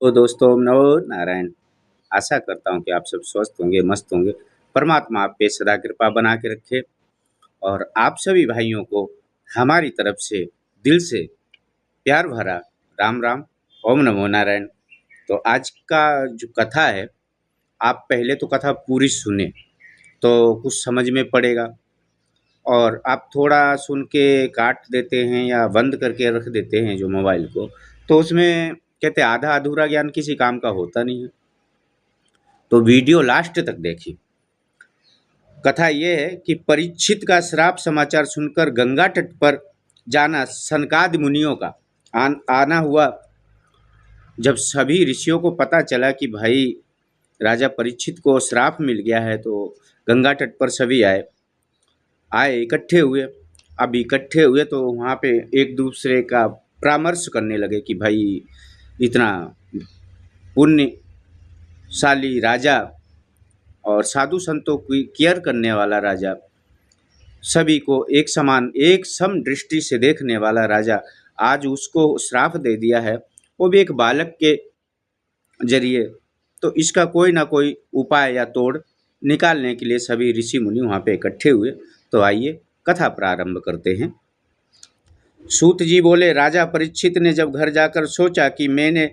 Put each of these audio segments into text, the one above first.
तो दोस्तों नमो नारायण। आशा करता हूँ कि आप सब स्वस्थ होंगे, मस्त होंगे। परमात्मा आप पे सदा कृपा बना के रखे और आप सभी भाइयों को हमारी तरफ से दिल से प्यार भरा राम राम, ओम नमो नारायण। तो आज का जो कथा है, आप पहले तो कथा पूरी सुने तो कुछ समझ में पड़ेगा, और आप थोड़ा सुन के काट देते हैं या बंद करके रख देते हैं जो मोबाइल को, तो उसमें कहते हैं आधा अधूरा ज्ञान किसी काम का होता नहीं है। तो वीडियो लास्ट तक देखिए। कथा ये है कि परीक्षित का श्राप समाचार सुनकर गंगा तट पर जाना सनकादि मुनियों का आना हुआ। जब सभी ऋषियों को पता चला कि भाई राजा परीक्षित को श्राप मिल गया है, तो गंगा तट पर सभी आए इकट्ठे हुए। अब इकट्ठे हुए तो वहाँ पे एक दूसरे का परामर्श करने लगे कि भाई इतना पुण्यशाली राजा और साधु संतों की केयर करने वाला राजा, सभी को एक समान एक सम दृष्टि से देखने वाला राजा, आज उसको श्राप दे दिया है, वो भी एक बालक के जरिए। तो इसका कोई ना कोई उपाय या तोड़ निकालने के लिए सभी ऋषि मुनि वहाँ पे इकट्ठे हुए। तो आइए कथा प्रारंभ करते हैं। सूत जी बोले, राजा परीक्षित ने जब घर जाकर सोचा कि मैंने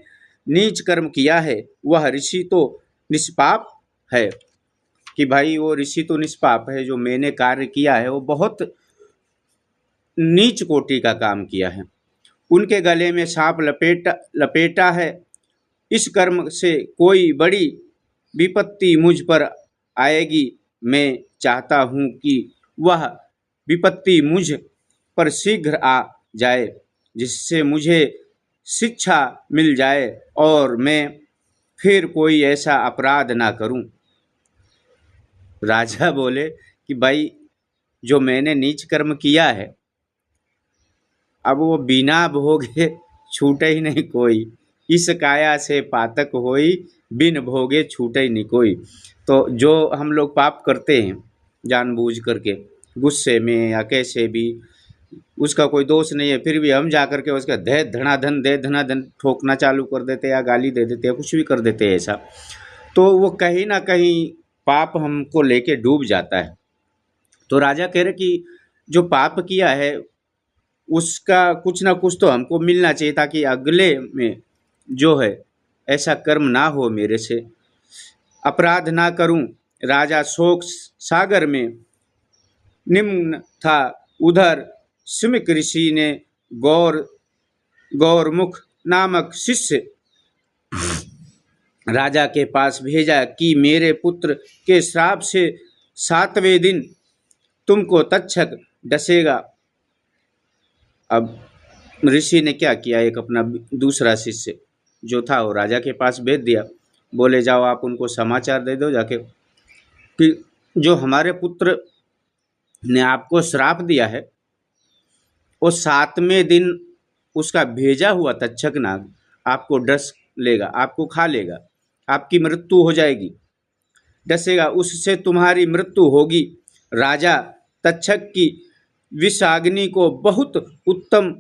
नीच कर्म किया है, वह ऋषि तो निष्पाप है, कि भाई वो ऋषि तो निष्पाप है, जो मैंने कार्य किया है वो बहुत नीच कोटि का काम किया है। उनके गले में सांप लपेटा है। इस कर्म से कोई बड़ी विपत्ति मुझ पर आएगी। मैं चाहता हूँ कि वह विपत्ति मुझ पर शीघ्र आ जाए, जिससे मुझे शिक्षा मिल जाए और मैं फिर कोई ऐसा अपराध ना करूं। राजा बोले कि भाई जो मैंने नीच कर्म किया है, अब वो बिना भोगे छूटे ही नहीं कोई। इस काया से पातक होई, बिन भोगे छूटे ही नहीं कोई। तो जो हम लोग पाप करते हैं जानबूझ करके, गुस्से में या कैसे भी, उसका कोई दोष नहीं है, फिर भी हम जा कर के उसका दे धनाधन ठोकना चालू कर देते हैं या गाली दे देते हैं, कुछ भी कर देते हैं ऐसा, तो वो कहीं ना कहीं पाप हमको लेके डूब जाता है। तो राजा कह रहे कि जो पाप किया है उसका कुछ ना कुछ तो हमको मिलना चाहिए, ताकि अगले में जो है ऐसा कर्म ना हो, मेरे से अपराध ना करूं। राजा शोक सागर में निम्न था। उधर सिमिक ऋषि ने गौरमुख नामक शिष्य राजा के पास भेजा कि मेरे पुत्र के श्राप से 7वें दिन तुमको तक्षक डसेगा। अब ऋषि ने क्या किया, एक अपना दूसरा शिष्य जो था वो राजा के पास भेज दिया। बोले जाओ आप उनको समाचार दे दो जाके कि जो हमारे पुत्र ने आपको श्राप दिया है, वो 7वें दिन उसका भेजा हुआ तक्षक नाग आपको डस लेगा, आपको खा लेगा, आपकी मृत्यु हो जाएगी, डसेगा, उससे तुम्हारी मृत्यु होगी। राजा तक्षक की विषाग्नि को बहुत उत्तम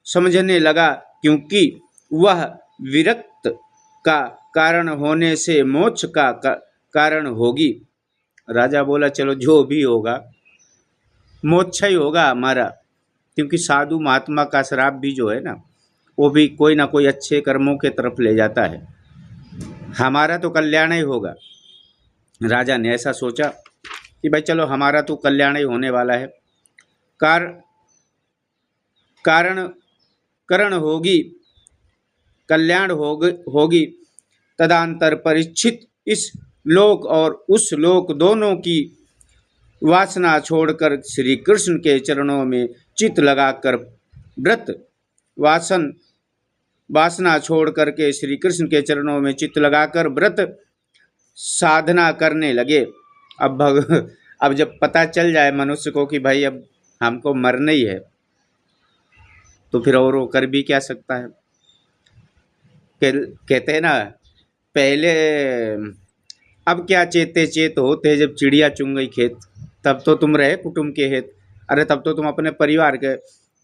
समझने लगा, क्योंकि वह विरक्त का कारण होने से मोक्ष का कारण होगी। राजा बोला चलो जो भी होगा मोक्ष ही होगा हमारा, क्योंकि साधु महात्मा का श्राप भी जो है ना, वो भी कोई ना कोई अच्छे कर्मों के तरफ ले जाता है, हमारा तो कल्याण ही होगा। राजा ने ऐसा सोचा कि भाई चलो हमारा तो कल्याण ही होने वाला है, कारण करण होगी, कल्याण होगी। तदंतर परीक्षित इस लोक और उस लोक दोनों की वासना छोड़कर श्री कृष्ण के चरणों में चित लगाकर वासना छोड़ करके श्री कृष्ण के चरणों में चित्त लगाकर व्रत साधना करने लगे। अब जब पता चल जाए मनुष्य को कि भाई अब हमको मरना ही है, तो फिर और वो कर भी क्या सकता है। कहते हैं ना, पहले अब क्या चेते चेत होते, जब चिड़िया चुंग गई खेत, तब तो तुम रहे कुटुंब के हेत। अरे तब तो तुम अपने परिवार के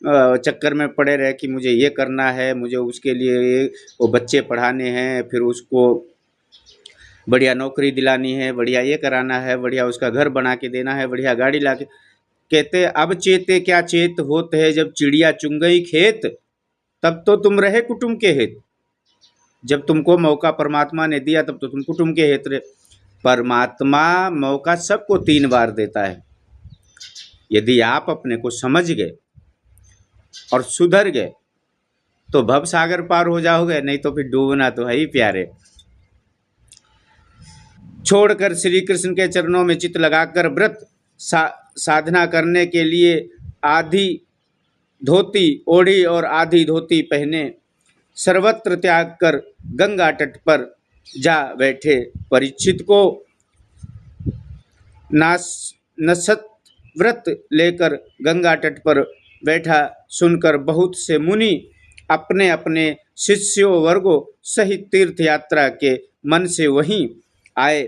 चक्कर में पड़े रहे कि मुझे ये करना है, मुझे उसके लिए वो बच्चे पढ़ाने हैं, फिर उसको बढ़िया नौकरी दिलानी है, बढ़िया ये कराना है, बढ़िया उसका घर बना के देना है, बढ़िया गाड़ी ला के। कहते अब चेते क्या चेत होत है, जब चिड़िया चुंग गई खेत, तब तो तुम रहे कुटुंब के हित। जब तुमको मौका परमात्मा ने दिया तब तो तुम कुटुंब के हित रहे। परमात्मा मौका सबको 3 बार देता है। यदि आप अपने को समझ गए और सुधर गए तो भव सागर पार हो जाओगे, नहीं तो फिर डूबना तो है ही प्यारे। छोड़कर श्री कृष्ण के चरणों में चित्त लगाकर व्रत साधना करने के लिए आधी धोती ओढ़ी और आधी धोती पहने सर्वत्र त्याग कर गंगा तट पर जा बैठे। परीक्षित को नसत व्रत लेकर गंगा तट पर बैठा सुनकर बहुत से मुनि अपने अपने शिष्यों वर्गों सहित तीर्थ यात्रा के मन से वहीं आए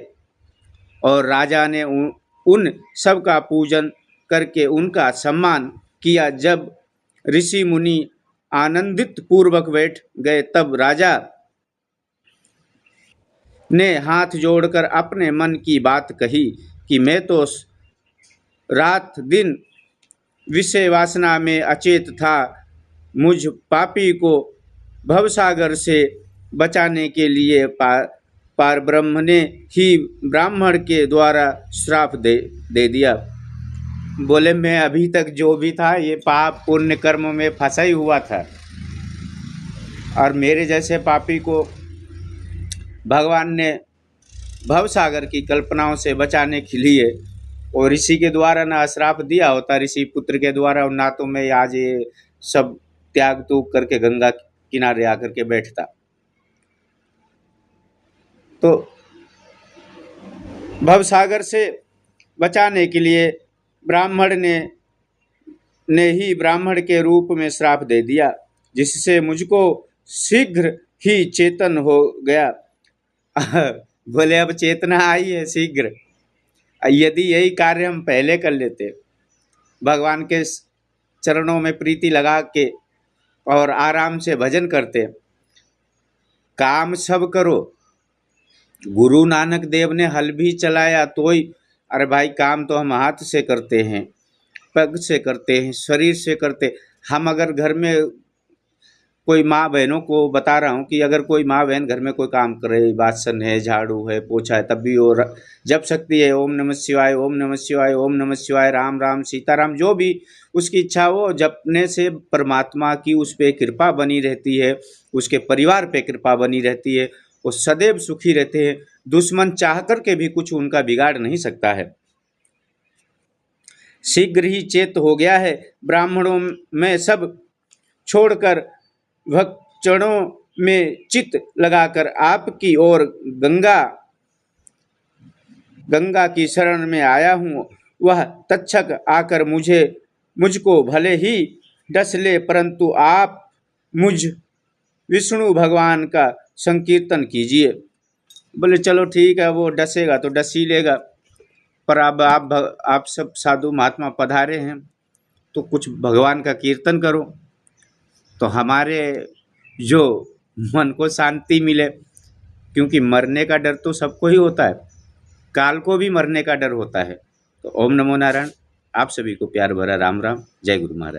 और राजा ने उन सब का पूजन करके उनका सम्मान किया। जब ऋषि मुनि आनंदित पूर्वक बैठ गए तब राजा ने हाथ जोड़कर अपने मन की बात कही कि मैं तो रात दिन विषय वासना में अचेत था, मुझ पापी को भवसागर से बचाने के लिए पार ब्रह्म ने ही ब्राह्मण के द्वारा श्राप दे दिया। बोले मैं अभी तक जो भी था ये पाप पुण्य कर्म में फंसा ही हुआ था, और मेरे जैसे पापी को भगवान ने भवसागर की कल्पनाओं से बचाने के लिए और ऋषि के द्वारा ना श्राप दिया होता, ऋषि पुत्र के द्वारा, ना तो मैं आज ये सब त्याग तूग करके गंगा किनारे आकर के बैठता। तो भवसागर से बचाने के लिए ब्राह्मण ने ही ब्राह्मण के रूप में श्राप दे दिया, जिससे मुझको शीघ्र ही चेतन हो गया। बोले अब चेतना आई है शीघ्र। यदि यही कार्य हम पहले कर लेते, भगवान के चरणों में प्रीति लगा के और आराम से भजन करते, काम सब करो। गुरु नानक देव ने हल भी चलाया तो ही, अरे भाई काम तो हम हाथ से करते हैं, पग से करते हैं, शरीर से करते। हम अगर घर में कोई माँ बहनों को बता रहा हूँ कि अगर कोई माँ बहन घर में कोई काम करे, बासन है, झाड़ू है, पोछा है, तब भी वो जप सकती है ओम नमः शिवाय, ओम नमः शिवाय, ओम नमः शिवाय, राम राम सीताराम, जो भी उसकी इच्छा हो। जपने से परमात्मा की उस पर कृपा बनी रहती है, उसके परिवार पे कृपा बनी रहती है, वो सदैव सुखी रहते हैं। दुश्मन चाह कर के भी कुछ उनका बिगाड़ नहीं सकता है। शीघ्र ही चेत हो गया है, ब्राह्मणों में सब छोड़कर भक्त चरणों में चित्त लगाकर आपकी ओर गंगा की शरण में आया हूँ। वह तक्षक आकर मुझको भले ही डस ले, परंतु आप मुझ विष्णु भगवान का संकीर्तन कीजिए। बोले चलो ठीक है, वो डसेगा तो डस ही लेगा, पर अब आप सब साधु महात्मा पधारे हैं तो कुछ भगवान का कीर्तन करो, तो हमारे जो मन को शांति मिले। क्योंकि मरने का डर तो सबको ही होता है, काल को भी मरने का डर होता है। तो ओम नमो नारायण। आप सभी को प्यार भरा राम राम। जय गुरु महाराज।